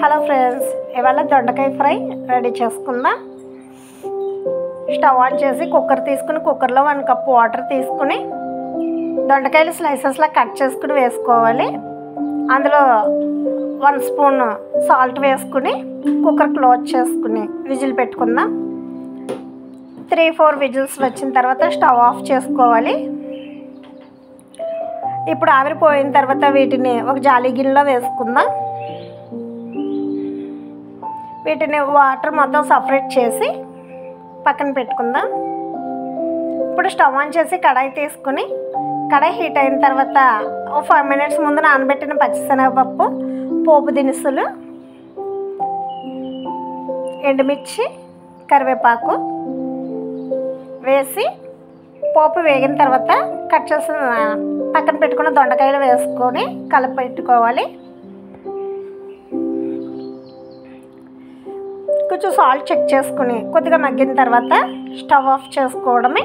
Hello friends, ఇవాళ దొండకాయ fry ready చేసుకుందాం. స్టవ్ ఆన్ చేసి కుక్కర్ తీసుకుని కుక్కర్లో 1 కప్ వాటర్ తీసుకుని దొండకాయలు స్లైసెస్లా కట్ చేసుకుని వేసుకోవాలి. అందులో 1 స్పూన్ సాల్ట్ వేసుకుని కుక్కర్ క్లోజ్ చేసుకుని విజిల్ పెట్టుకుందాం. 3-4 విజిల్స్ వచ్చిన తర్వాత స్టవ్ ఆఫ్ చేసుకోవాలి. ఇప్పుడు ఆవిరిపోయిన తర్వాత వీటిని ఒక జాలి గిన్నెలో వేసుకుందాం. వీటిని వాటర్ మొత్తం సపరేట్ చేసి పక్కన పెట్టుకుందాం. ఇప్పుడు స్టవ్ ఆన్ చేసి కడాయి తీసుకుని కడాయి హీట్ అయిన తర్వాత 5 మినిట్స్ ముందు నానబెట్టిన పచ్చిశనగపప్పు, పోపు దినుసులు, ఎండుమిర్చి, కరివేపాకు వేసి పోపు వేగిన తర్వాత కట్ చేసిన పక్కన పెట్టుకున్న దొండకాయలు వేసుకొని కలిపెట్టుకోవాలి. కొంచెం సాల్ట్ చెక్ చేసుకుని కొద్దిగా మగ్గిన తర్వాత స్టవ్ ఆఫ్ చేసుకోవడమే.